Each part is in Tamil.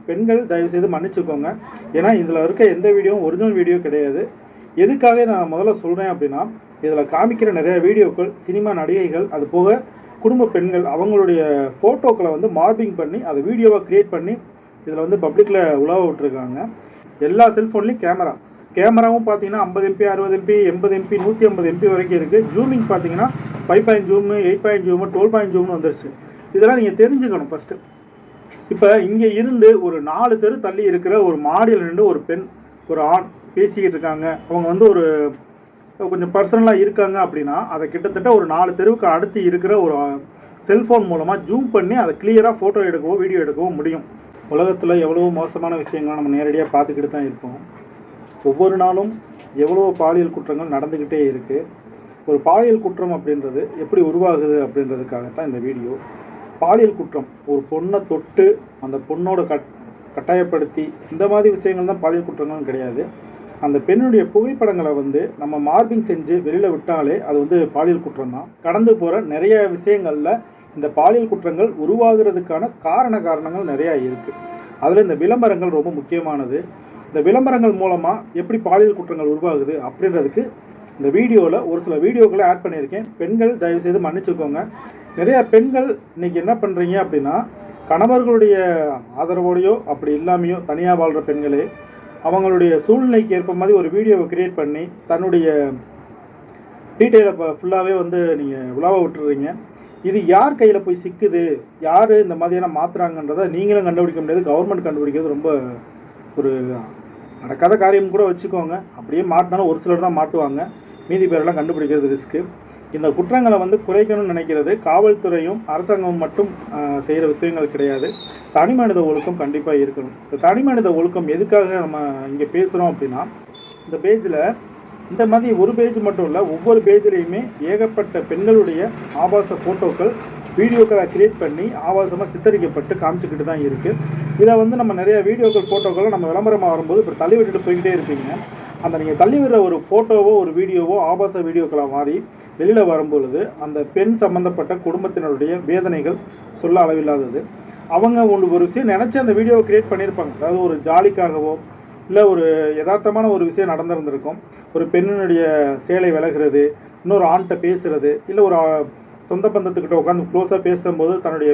பெண்கள் தயவுசெய்து மன்னிச்சுக்கோங்க. ஏன்னா இதில் இருக்க எந்த வீடியோவும் ஒரிஜினல் வீடியோ கிடையாது. எதுக்காக நான் முதல்ல சொல்கிறேன் அப்படின்னா, இதில் காமிக்கிற நிறைய வீடியோக்கள் சினிமா நடிகைகள், அது போக குடும்ப பெண்கள் அவங்களுடைய ஃபோட்டோக்களை வந்து மார்பிங் பண்ணி அதை வீடியோவாக க்ரியேட் பண்ணி இதில் வந்து பப்ளிக்கில் உலாவ விட்டுருக்காங்க. எல்லா செல்ஃபோன்லேயும் கேமராவும் பார்த்தீங்கன்னா 50 MP 60 MP 80 MP 150 MP வரைக்கும் இருக்குது. ஜூமிங் பார்த்தீங்கன்னா 5 point zoom 8 point zoom 12 point ஜூம்னு வந்துருச்சு. இதெல்லாம் நீங்கள் தெரிஞ்சுக்கணும் ஃபஸ்ட்டு. இப்போ இங்கே இருந்து ஒரு 4 தெரு தள்ளி இருக்கிற ஒரு மாடியில் நின்று ஒரு பெண் ஒரு ஆண் பேசிக்கிட்டு இருக்காங்க. அவங்க வந்து ஒரு கொஞ்சம் பர்சனலாக இருக்காங்க அப்படின்னா அதை கிட்டத்தட்ட ஒரு 4 தெருவுக்கு அடுத்து இருக்கிற ஒரு செல்ஃபோன் மூலமாக ஜூம் பண்ணி அதை கிளியராக ஃபோட்டோ எடுக்கவோ வீடியோ எடுக்கவோ முடியும். உலகத்தில் எவ்வளவோ மோசமான விஷயங்களை நம்ம நேரடியாக பார்த்துக்கிட்டு தான் இருக்கோம். ஒவ்வொரு நாளும் எவ்வளோ பாலியல் குற்றங்கள் நடந்துக்கிட்டே இருக்குது. ஒரு பாலியல் குற்றம் அப்படின்றது எப்படி உருவாகுது அப்படின்றதுக்காகத்தான் இந்த வீடியோ. பாலியல் குற்றம் ஒரு பொண்ணை தொட்டு அந்த பொண்ணோட கட்டாயப்படுத்தி இந்த மாதிரி விஷயங்கள் தான் பாலியல் குற்றங்களும் கிடையாது. அந்த பெண்ணுடைய புகைப்படங்களை வந்து நம்ம மார்பிங் செஞ்சு வெளியில் விட்டாலே அது வந்து பாலியல் குற்றம் தான். கடந்து போகிற நிறைய விஷயங்களில் இந்த பாலியல் குற்றங்கள் உருவாகிறதுக்கான காரணங்கள் நிறையா இருக்குது. அதில் இந்த விளம்பரங்கள் ரொம்ப முக்கியமானது. இந்த விளம்பரங்கள் மூலமாக எப்படி பாலியல் குற்றங்கள் உருவாகுது அப்படின்றதுக்கு இந்த வீடியோவில் ஒரு சில வீடியோக்களை ஆட் பண்ணியிருக்கேன். பெண்கள் தயவுசெய்து மன்னிச்சுக்கோங்க. நிறையா பெண்கள் இன்றைக்கி என்ன பண்ணுறீங்க அப்படின்னா, கணவர்களுடைய ஆதரவோடையோ அப்படி இல்லாமையோ தனியாக வாழ்கிற பெண்களே அவங்களுடைய சூழ்நிலைக்கு ஏற்ப மாதிரி ஒரு வீடியோவை க்ரியேட் பண்ணி தன்னுடைய டீட்டெயிலை ஃபுல்லாகவே வந்து நீங்கள் உலாவ விட்டுறீங்க. இது யார் கையில் போய் சிக்குது, யார் இந்த மாதிரியான மாற்றுறாங்கன்றதை நீங்களும் கண்டுபிடிக்க முடியாது, கவர்மெண்ட் கண்டுபிடிக்கிறது ரொம்ப ஒரு நடக்காத காரியம் கூட வச்சுக்கோங்க. அப்படியே மாட்டினாலும் ஒரு சிலர் தான் மாட்டுவாங்க, மீதி பேரெல்லாம் கண்டுபிடிக்கிறது ரிஸ்க்கு. இந்த குற்றங்களை வந்து குறைக்கணும்னு நினைக்கிறது காவல்துறையும் அரசாங்கமும் மட்டும் செய்கிற விஷயங்கள் கிடையாது. தனி மனித ஒழுக்கம் கண்டிப்பாக இருக்கணும். இந்த தனி மனித ஒழுக்கம் எதுக்காக நம்ம இங்கே பேசுகிறோம் அப்படின்னா, இந்த பேஜில் இந்த மாதிரி ஒரு பேஜ் மட்டும் இல்லை, ஒவ்வொரு பேஜ்லேயுமே ஏகப்பட்ட பெண்களுடைய ஆபாச ஃபோட்டோக்கள் வீடியோக்களை க்ரியேட் பண்ணி ஆபாசமாக சித்தரிக்கப்பட்டு காமிச்சிக்கிட்டு தான் இருக்குது. இதை வந்து நம்ம நிறைய வீடியோக்கள் ஃபோட்டோக்களை நம்ம விளம்பரமாக வரும்போது இப்போ தள்ளி விட்டுட்டு போய்கிட்டே இருப்பீங்க. அந்த நீங்கள் தள்ளி விடுற ஒரு ஃபோட்டோவோ ஒரு வீடியோவோ ஆபாச வீடியோக்களாக மாறி வெளியில் வரும்பொழுது அந்த பெண் சம்மந்தப்பட்ட குடும்பத்தினருடைய வேதனைகள் சொல்ல அளவில்லாதது. அவங்க ஒரு விஷயம் நினச்சி அந்த வீடியோவை க்ரியேட் பண்ணியிருப்பாங்க. அதாவது ஒரு ஜாலிக்காகவோ இல்லை ஒரு யதார்த்தமான ஒரு விஷயம் நடந்திருந்திருக்கும். ஒரு பெண்ணினுடைய சேலை விலகிறது, இன்னொரு ஆண்கிட்ட பேசுகிறது, இல்லை ஒரு சொந்த பந்தத்துக்கிட்ட உட்காந்து க்ளோஸாக பேசும்போது தன்னுடைய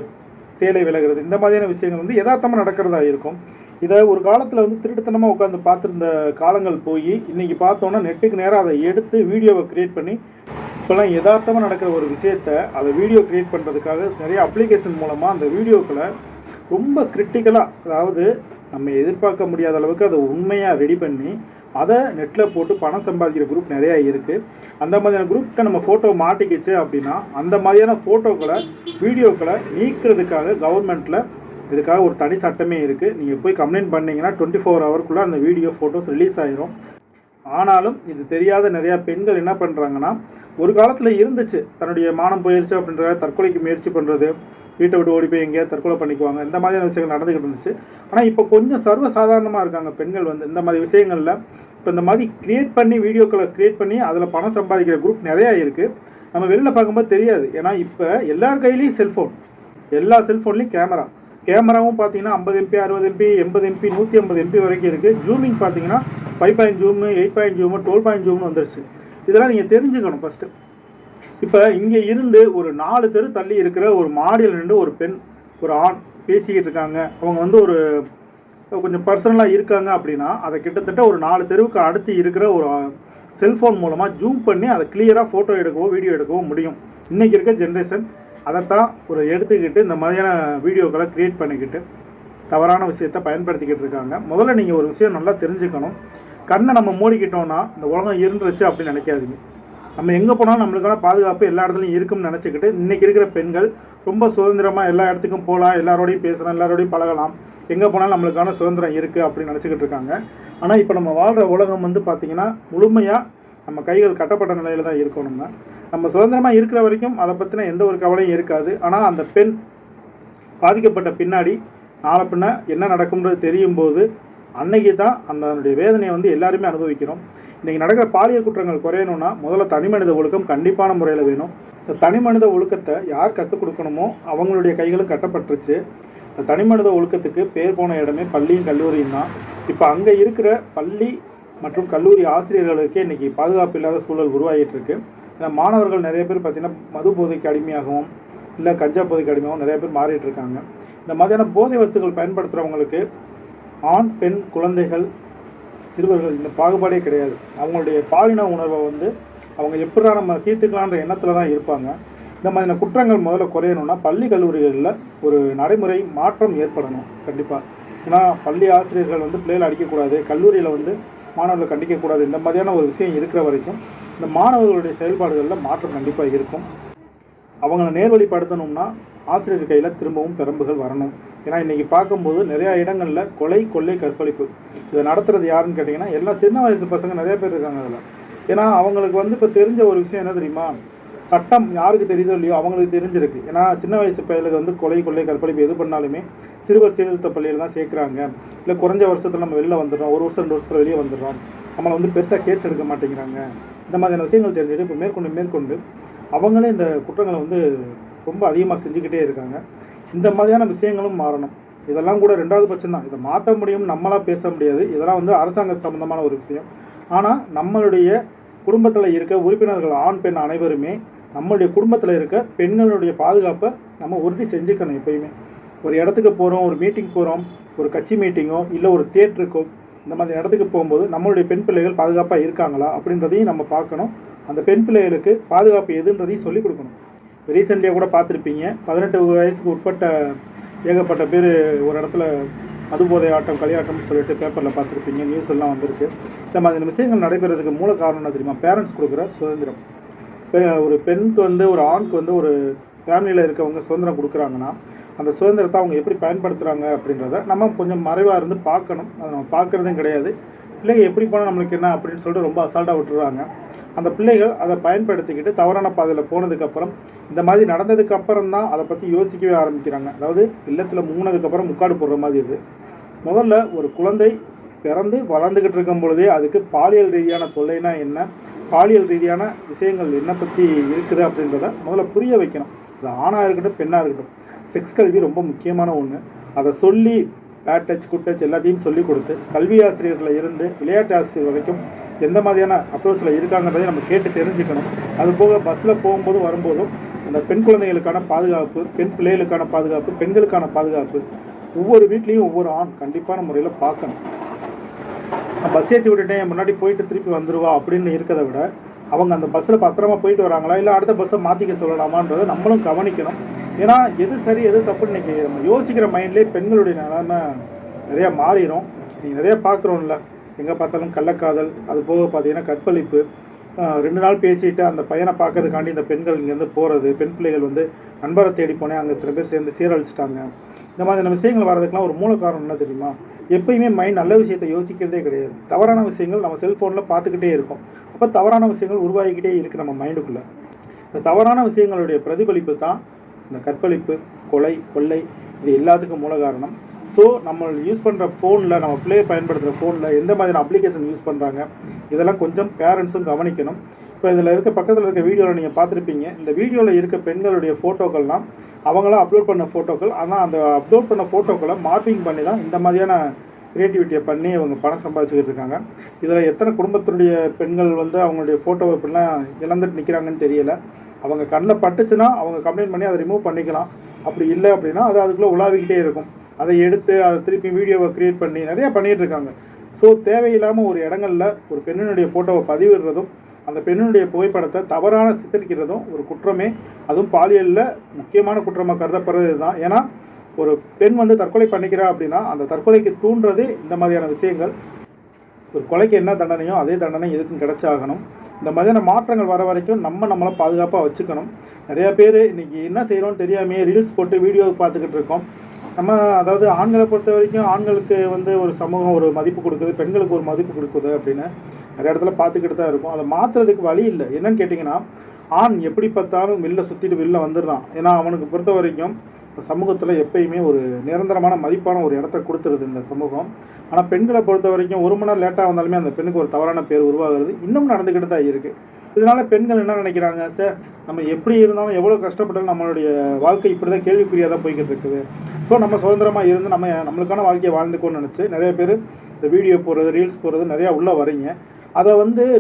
சேலை விலகிறது, இந்த மாதிரியான விஷயங்கள் வந்து யதார்த்தமாக நடக்கிறதா இருக்கும். இதை ஒரு காலத்தில் வந்து திருட்டுத்தனமாக உட்காந்து பார்த்துருந்த காலங்கள் போய் இன்றைக்கி பார்த்தோன்னா நெட்டுக்கு நேராக அதை எடுத்து வீடியோவை க்ரியேட் பண்ணி இப்போலாம் யதார்த்தமாக நடக்கிற ஒரு விஷயத்தை அதை வீடியோ க்ரியேட் பண்ணுறதுக்காக நிறைய அப்ளிகேஷன் மூலமாக அந்த வீடியோக்களை ரொம்ப கிரிட்டிக்கலாக, அதாவது நம்ம எதிர்பார்க்க முடியாத அளவுக்கு அதை உண்மையாக ரெடி பண்ணி அதை நெட்டில் போட்டு பணம் சம்பாதிக்கிற குரூப் நிறையா இருக்குது. அந்த மாதிரியான குரூப்கிட்ட நம்ம ஃபோட்டோ மாட்டிக்கிச்சு அப்படின்னா அந்த மாதிரியான ஃபோட்டோக்களை வீடியோக்களை நீக்கிறதுக்காக கவர்மெண்ட்டில் இதுக்காக ஒரு தனி சட்டமே இருக்குது. நீங்கள் போய் கம்ப்ளைண்ட் பண்ணிங்கன்னா 24 ஹவருக்குள்ளே அந்த வீடியோ ஃபோட்டோஸ் ரிலீஸ் ஆகிரும். ஆனாலும் இது தெரியாத நிறையா பெண்கள் என்ன பண்ணுறாங்கன்னா, ஒரு காலத்தில் இருந்துச்சு தன்னுடைய மானம் போயிடுச்சு அப்படின்ற தற்கொலைக்கு முயற்சி பண்ணுறது, வீட்டை விட்டு ஓடி போய் எங்கேயாவது தற்கொலை பண்ணிக்குவாங்க, இந்த மாதிரியான விஷயங்கள் நடந்துக்கிட்டு இருந்துச்சு. ஆனால் இப்போ கொஞ்சம் சர்வசாதாரணமாக இருக்காங்க பெண்கள் வந்து இந்த மாதிரி விஷயங்களில். இப்போ இந்த மாதிரி க்ரியேட் பண்ணி வீடியோக்களை க்ரியேட் பண்ணி அதில் பணம் சம்பாதிக்கிற குரூப் நிறையா இருக்குது. நம்ம வெளியில் பார்க்கும்போது தெரியாது. ஏன்னா இப்போ எல்லார் கையிலையும் செல்ஃபோன், எல்லா செல்ஃபோன்லேயும் கேமராவும் பார்த்தீங்கன்னா 50 MP 60 MP 80 MP 150 MP வரைக்கும் இருக்குது. ஜூமிங் பார்த்தீங்கன்னா 5 point zoom 8 point zoom 12 point ஜூம்னு வந்துருச்சு. இதெல்லாம் நீங்கள் தெரிஞ்சுக்கணும் ஃபஸ்ட்டு. இப்போ இங்கே இருந்து ஒரு 4 தெரு தள்ளி இருக்கிற ஒரு மாடியில் நின்று ஒரு பெண் ஒரு ஆண் பேசிக்கிட்டு இருக்காங்க. அவங்க வந்து ஒரு கொஞ்சம் பர்சனலாக இருக்காங்க அப்படின்னா அதை கிட்டத்தட்ட ஒரு 4 தெருவுக்கு அடுத்து இருக்கிற ஒரு செல்ஃபோன் மூலமாக ஜூம் பண்ணி அதை கிளியராக ஃபோட்டோ எடுக்கவோ வீடியோ எடுக்கவோ முடியும். இன்றைக்கி இருக்க ஜென்ரேஷன் அதைத்தான் ஒரு எடுத்துக்கிட்டு இந்த மாதிரியான வீடியோக்களை க்ரியேட் பண்ணிக்கிட்டு தவறான விஷயத்தை பயன்படுத்திக்கிட்டு இருக்காங்க. முதல்ல நீங்கள் ஒரு விஷயம் நல்லா தெரிஞ்சுக்கணும். கண்ணை நம்ம மூடிக்கிட்டோன்னா இந்த உலகம் இருந்துருச்சு அப்படின்னு நினைக்காதீங்க. நம்ம எங்கே போனாலும் நம்மளுக்கான பாதுகாப்பு எல்லா இடத்துலையும் இருக்குன்னு நினச்சிக்கிட்டு இன்றைக்கி இருக்கிற பெண்கள் ரொம்ப சுதந்திரமாக எல்லா இடத்துக்கும் போகலாம், எல்லாரோடையும் பேசலாம், எல்லாரோடையும் பழகலாம், எங்கே போனாலும் நம்மளுக்கான சுதந்திரம் இருக்குது அப்படின்னு நினச்சிக்கிட்டு இருக்காங்க. ஆனால் இப்போ நம்ம வாழ்கிற உலகம் வந்து பார்த்திங்கன்னா முழுமையாக நம்ம கைகள் கட்டப்பட்ட நிலையில் தான் இருக்கோம். நம்ம சுதந்திரமாக இருக்கிற வரைக்கும் அதை பற்றின எந்த ஒரு கவலையும் இருக்காது. ஆனால் அந்த பெண் பாதிக்கப்பட்ட பின்னாடி நாளை பின்ன என்ன நடக்கும்ன்றது தெரியும் போது அன்னைக்கு தான் அதனுடைய வேதனையை வந்து எல்லாருமே அனுபவிக்கிறோம். இன்றைக்கி நடக்கிற பாலியல் குற்றங்கள் குறையணும்னா முதல்ல தனி மனித ஒழுக்கம் கண்டிப்பான முறையில் வேணும். இந்த தனி மனித ஒழுக்கத்தை யார் கற்றுக் கொடுக்கணுமோ அவங்களுடைய கைகளும் கட்டப்பட்டுருச்சு. தனிமனித ஒழுக்கத்துக்கு பேர் போன இடமே பள்ளியும் கல்லூரியும் தான். இப்போ அங்கே இருக்கிற பள்ளி மற்றும் கல்லூரி ஆசிரியர்களுக்கே இன்றைக்கி பாதுகாப்பு இல்லாத சூழல் உருவாகிட்டு இருக்கு. ஏன்னா மாணவர்கள் நிறைய பேர் பார்த்திங்கன்னா மது போதைக்கு அடிமையாகவும் இல்லை கஞ்சா போதைக்கு அடிமையாகவும் நிறைய பேர் மாறிட்டு இருக்காங்க. இந்த மாதிரியான போதை வஸ்துகள் பயன்படுத்துகிறவங்களுக்கு ஆண் பெண் குழந்தைகள் சிறுவர்கள் இந்த பாகுபாடே கிடையாது. அவங்களுடைய பாலின உணர்வை அவங்க எப்படா நம்ம தீர்த்துக்கலான்ற எண்ணத்தில் தான் இருப்பாங்க. இந்த மாதிரியான குற்றங்கள் முதல்ல குறையணும்னா பள்ளி கல்லூரிகளில் ஒரு நடைமுறை மாற்றம் ஏற்படணும் கண்டிப்பாக. ஏன்னா பள்ளி ஆசிரியர்கள் பிள்ளைகளை அடிக்கக்கூடாது, கல்லூரியில் மாணவர்களை கண்டிக்கக்கூடாது, இந்த மாதிரியான ஒரு விஷயம் இருக்கிற வரைக்கும் இந்த மாணவர்களுடைய செயல்பாடுகளில் மாற்றம் கண்டிப்பாக இருக்கும். அவங்களை நேர்வழிப்படுத்தணும்னா ஆசிரியர் கையில் திரும்பவும் பெரம்புகள் வரணும். ஏன்னா இன்றைக்கி பார்க்கும்போது நிறையா இடங்களில் கொலை கொள்ளை கற்பழிப்பு இதை நடத்துறது யாருன்னு கேட்டிங்கன்னா எல்லாம் சின்ன வயசு பசங்க நிறைய பேர் இருக்காங்க அதில். ஏன்னா அவங்களுக்கு இப்போ தெரிஞ்ச ஒரு விஷயம் என்ன தெரியுமா, சட்டம் யாருக்கு தெரியுதோ இல்லையோ அவங்களுக்கு தெரிஞ்சிருக்கு. ஏன்னா சின்ன வயசு பையலுக்கு கொலை கொள்ளை கற்பழிப்பு எது பண்ணாலுமே சிறுவர் சீர்திருத்த பள்ளியில் தான் சேர்க்குறாங்க. இல்லை குறைஞ்ச வருஷத்தில் நம்ம வெளில வந்துடுறோம், 1 வருஷம் 2 வருஷத்தில் வெளியே வந்துடுறோம், நம்மளை பெருசாக கேஸ் எடுக்க மாட்டேங்கிறாங்க. இந்த மாதிரியான விஷயங்கள் தெரிஞ்சுட்டு இப்போ மேற்கொண்டு அவங்களே இந்த குற்றங்களை ரொம்ப அதிகமாக செஞ்சுக்கிட்டே இருக்காங்க. இந்த மாதிரியான விஷயங்களும் மாறணும். இதெல்லாம் கூட 2வது பட்சம் தான். இதை மாற்ற முடியும், நம்மளாக பேச முடியாது. இதெல்லாம் அரசாங்க சம்மந்தமான ஒரு விஷயம். ஆனால் நம்மளுடைய குடும்பத்தில் இருக்க உறுப்பினர்கள் ஆண் பெண் அனைவருமே நம்மளுடைய குடும்பத்தில் இருக்க பெண்களுடைய பாதுகாப்பை நம்ம உறுதி செஞ்சுக்கணும். எப்பயுமே ஒரு இடத்துக்கு போகிறோம், ஒரு மீட்டிங் போகிறோம், ஒரு கட்சி மீட்டிங்கோ இல்லை ஒரு தியேட்டருக்கோ இந்த மாதிரி இடத்துக்கு போகும்போது நம்மளுடைய பெண் பிள்ளைகள் பாதுகாப்பாக இருக்காங்களா அப்படின்றதையும் நம்ம பார்க்கணும். அந்த பெண் பிள்ளைகளுக்கு பாதுகாப்பு எதுன்றதையும் சொல்லிக் கொடுக்கணும். ரீசெண்டாக கூட பார்த்துருப்பீங்க, 18 வயசுக்கு உட்பட்ட ஏகப்பட்ட பேர் ஒரு இடத்துல மதுபோதை ஆட்டம் களியாட்டம்னு சொல்லிட்டு பேப்பரில் பார்த்துருப்பீங்க, நியூஸ் எல்லாம் வந்திருக்கு. இந்த மாதிரி விஷயங்கள் நடைபெறதுக்கு மூல காரணம் என்ன தெரியுமா, பேரண்ட்ஸ் கொடுக்குற சுதந்திரம். ஒரு பெண்ணுக்கு ஒரு ஆணுக்கு ஒரு ஃபேமிலியில் இருக்கவங்க சுதந்திரம் கொடுக்குறாங்கன்னா அந்த சுதந்திரத்தை அவங்க எப்படி பயன்படுத்துகிறாங்க அப்படின்றத நம்ம கொஞ்சம் மறைவாக இருந்து பார்க்கணும். அதை நம்ம பார்க்குறதும் கிடையாது. பிள்ளைங்க எப்படி போனால் நம்மளுக்கு என்ன அப்படின்னு சொல்லிட்டு ரொம்ப அசால்ட்டாக விட்டுருவாங்க. அந்த பிள்ளைகள் அதை பயன்படுத்திக்கிட்டு தவறான பாதையில் போனதுக்கப்புறம் இந்த மாதிரி நடந்ததுக்கப்புறம் தான் அதை பற்றி யோசிக்கவே ஆரம்பிக்கிறாங்க. அதாவது இல்லத்தில் மூணதுக்கப்புறம் முக்காடு போடுற மாதிரி இருக்குது. முதல்ல ஒரு குழந்தை பிறந்து வளர்ந்துக்கிட்டு இருக்கும் பொழுதே அதுக்கு பாலியல் ரீதியான தொல்லைனா என்ன, பாலியல் ரீதியான விஷயங்கள் என்ன பற்றி இருக்குது அப்படின்றத முதல்ல புரிய வைக்கணும். அது ஆணாக இருக்கட்டும் பெண்ணாக இருக்கட்டும், செக்ஸ் கல்வி ரொம்ப முக்கியமான ஒன்று. அதை சொல்லி பேட் டச் குட் டச் எல்லாத்தையும் சொல்லிக் கொடுத்து கல்வி ஆசிரியர்களில் இருந்து விளையாட்டு ஆசிரியர் வரைக்கும் எந்த மாதிரியான அப்ரோச்சில் இருக்காங்கன்றதை நம்ம கேட்டு தெரிஞ்சுக்கணும். அதுபோக பஸ்ஸில் போகும்போது வரும்போதும் அந்த பெண் குழந்தைகளுக்கான பாதுகாப்பு, பெண் பிள்ளைகளுக்கான பாதுகாப்பு, பெண்களுக்கான பாதுகாப்பு ஒவ்வொரு வீட்லேயும் ஒவ்வொரு ஆண் கண்டிப்பான முறையில் பார்க்கணும். நான் பஸ் ஏற்றி விட்டுட்டேன் முன்னாடி போயிட்டு திருப்பி வந்துடுவா அப்படின்னு இருக்கிறத விட அவங்க அந்த பஸ்ஸில் பத்திரமா போயிட்டு வராங்களா இல்லை அடுத்த பஸ்ஸை மாற்றிக்க சொல்லலாமான்றதை நம்மளும் கவனிக்கணும். ஏன்னா எது சரி எது தப்புன்னு இன்றைக்கி நம்ம யோசிக்கிற மைண்ட்லேயே பெண்களுடைய நிலைமை நிறையா மாறிடும். நீங்கள் நிறையா பார்க்குறோம்ல, எங்கே பார்த்தாலும் கள்ளக்காதல், அது போக பார்த்தீங்கன்னா கற்பழிப்பு. 2 நாள் பேசிட்டு அந்த பையனை பார்க்கறதுக்காண்டி இந்த பெண்கள் இங்கேருந்து போகிறது, பெண் பிள்ளைகள் நண்பரை தேடி போனேன், அங்கே இத்தனை பேர் சேர்ந்து சீரழிச்சிட்டாங்க. இந்த மாதிரியான விஷயங்கள் வர்றதுக்கெலாம் ஒரு மூல காரணம் என்ன தெரியுமா, எப்பயுமே மைண்ட் நல்ல விஷயத்தை யோசிக்கிறதே கிடையாது. தவறான விஷயங்கள் நம்ம செல்ஃபோனில் பார்த்துக்கிட்டே இருக்கோம். அப்போ தவறான விஷயங்கள் உருவாகிக்கிட்டே இருக்குது நம்ம மைண்டுக்குள்ளே. இந்த தவறான விஷயங்களுடைய பிரதிபலிப்பு தான் இந்த கற்பழிப்பு, கொலை, கொள்ளை, இது எல்லாத்துக்கும் மூல காரணம். ஸோ நம்ம யூஸ் பண்ணுற ஃபோனில், நம்ம பிள்ளையை பயன்படுத்துகிற ஃபோனில் எந்த மாதிரியான அப்ளிகேஷன் யூஸ் பண்ணுறாங்க இதெல்லாம் கொஞ்சம் பேரண்ட்ஸும் கவனிக்கணும். இப்போ இதில் இருக்க பக்கத்தில் இருக்க வீடியோவில் நீங்கள் பார்த்துருப்பீங்க, இந்த வீடியோவில் இருக்க பெண்களுடைய ஃபோட்டோக்கள்லாம் அவங்களாம் அப்லோட் பண்ண ஃபோட்டோக்கள். ஆனால் அந்த அப்லோட் பண்ண ஃபோட்டோக்களை மார்பிங் பண்ணி தான் இந்த மாதிரியான க்ரியேட்டிவிட்டியை பண்ணி அவங்க பணம் சம்பாதிச்சுக்கிட்டு இருக்காங்க. இதில் எத்தனை குடும்பத்தினுடைய பெண்கள் அவங்களுடைய ஃபோட்டோவை இப்படிலாம் இழந்துட்டு நிற்கிறாங்கன்னு தெரியலை. அவங்க கண்ணில் பட்டுச்சுன்னா அவங்க கம்ப்ளைண்ட் பண்ணி அதை ரிமூவ் பண்ணிக்கலாம். அப்படி இல்லை அப்படின்னா அது அதுக்குள்ளே உலாவிக்கிட்டே இருக்கும். அதை எடுத்து அதை திருப்பி வீடியோவை க்ரியேட் பண்ணி நிறையா பண்ணிகிட்டு இருக்காங்க. ஸோ தேவையில்லாமல் ஒரு இடங்களில் ஒரு பெண்ணினுடைய ஃபோட்டோவை பதிவிடுறதும் அந்த பெண்ணுடைய புகைப்படத்தை தவறான சித்தரிக்கிறதும் ஒரு குற்றமே. அதுவும் பாலியலில் முக்கியமான குற்றமாக கருதப்படுறது தான். ஏன்னா ஒரு பெண் தற்கொலை பண்ணிக்கிறா அப்படின்னா அந்த தற்கொலைக்கு தூண்டுறது இந்த மாதிரியான விஷயங்கள். ஒரு கொலைக்கு என்ன தண்டனையோ அதே தண்டனை எதுக்கும் கிடைச்சாகணும். இந்த மாதிரியான மாற்றங்கள் வர வரைக்கும் நம்மளை பாதுகாப்பாக வச்சுக்கணும். நிறையா பேர் இன்றைக்கி என்ன செய்கிறோன்னு தெரியாமையே ரீல்ஸ் போட்டு வீடியோ பார்த்துக்கிட்டு இருக்கோம். நம்ம அதாவது ஆண்களை பொறுத்த வரைக்கும் ஆண்களுக்கு ஒரு சமூகம் ஒரு மதிப்பு கொடுக்குது, பெண்களுக்கு ஒரு மதிப்பு கொடுக்குது அப்படின்னு நிறைய இடத்துல பார்த்துக்கிட்டு தான் இருக்கும். அதை மாற்றுறதுக்கு வழி இல்லை. என்னன்னு கேட்டிங்கன்னா, ஆண் எப்படி பார்த்தாலும் வெளில சுற்றிட்டு வெளில வந்துடுறான். ஏன்னா அவனுக்கு பொறுத்த வரைக்கும் சமூகத்தில் எப்பயுமே ஒரு நிரந்தரமான மதிப்பான ஒரு இடத்த கொடுத்துருது இந்த சமூகம். ஆனால் பெண்களை பொறுத்த வரைக்கும் 1 மணி நேரம் லேட்டாக வந்தாலுமே அந்த பெண்ணுக்கு ஒரு தவறான பேர் உருவாகிறது இன்னும் நடந்துக்கிட்டு தான் இருக்குது. இதனால் பெண்கள் என்ன நினைக்கிறாங்க, சார் நம்ம எப்படி இருந்தாலும் எவ்வளோ கஷ்டப்பட்டாலும் நம்மளுடைய வாழ்க்கை இப்படி தான் கேள்விக்குறியாக தான் போய்கிட்டு இருக்குது. ஸோ நம்ம சுதந்திரமாக இருந்து நம்மளுக்கான வாழ்க்கையை வாழ்ந்துக்கோன்னு நினச்சி நிறைய பேர் இந்த வீடியோ போடுறது, ரீல்ஸ் போடுறது நிறையா உள்ளே வரீங்க. அதை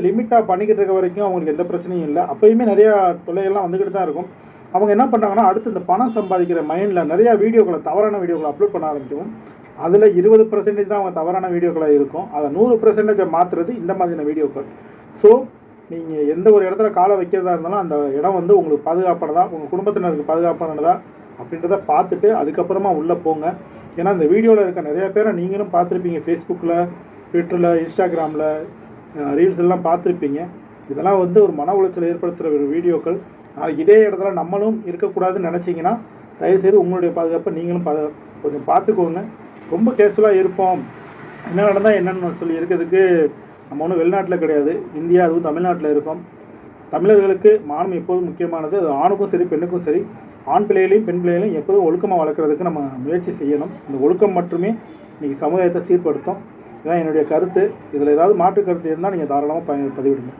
லிமிட்டாக பண்ணிக்கிட்டு இருக்க வரைக்கும் அவங்களுக்கு எந்த பிரச்சனையும் இல்லை. அப்போயுமே நிறையா தொல்லைகள்லாம் வந்துக்கிட்டு தான் இருக்கும். அவங்க என்ன பண்ணுறாங்கன்னா, அடுத்து இந்த பணம் சம்பாதிக்கிற மைண்டில் நிறையா வீடியோக்களை, தவறான வீடியோக்களை அப்லோட் பண்ண ஆரம்பிக்கும். அதில் 20% தான் அவங்க தவறான வீடியோக்களாக இருக்கும். அதை 100% மாற்றுறது இந்த மாதிரியான வீடியோக்கள். ஸோ நீங்கள் எந்த ஒரு இடத்துல காலை வைக்கிறதா இருந்தாலும் அந்த இடம் உங்களுக்கு பாதுகாப்பானதா, உங்கள் குடும்பத்தினருக்கு பாதுகாப்பானதா அப்படின்றத பார்த்துட்டு அதுக்கப்புறமா உள்ளே போங்க. ஏன்னா இந்த வீடியோவில் இருக்க நிறைய பேரை நீங்களும் பார்த்துருப்பீங்க. ஃபேஸ்புக்கில், ட்விட்டரில், இன்ஸ்டாகிராமில் ரீல்ஸ் எல்லாம் பார்த்துருப்பீங்க. இதெல்லாம் ஒரு மன உளைச்சல் ஏற்படுத்துகிற ஒரு வீடியோக்கள். இதே இடத்துல நம்மளும் இருக்கக்கூடாதுன்னு நினச்சிங்கன்னா தயவுசெய்து உங்களுடைய பாதுகாப்பை நீங்களும் கொஞ்சம் பார்த்துக்கோங்க. ரொம்ப கேர்ஃபுல்லாக இருப்போம். என்ன நடந்தால் என்னென்னு சொல்லி இருக்கிறதுக்கு நம்ம ஒன்றும் வெளிநாட்டில் கிடையாது, இந்தியா அதுவும் தமிழ்நாட்டில் இருக்கோம். தமிழர்களுக்கு மானம் எப்போதும் முக்கியமானது. அது ஆணுக்கும் சரி பெண்ணுக்கும் சரி, ஆண் பிள்ளைகளையும் பெண் பிள்ளைகளையும் எப்போதும் ஒழுக்கமாக வளர்க்குறதுக்கு நம்ம முயற்சி செய்யணும். இந்த ஒழுக்கம் மட்டுமே இன்றைக்கி சமுதாயத்தை சீர்படுத்தும். இதுதான் என்னுடைய கருத்து. இதில் ஏதாவது மாற்று கருத்து இருந்தால் நீங்கள் தாராளமாக பதிவிடுங்க.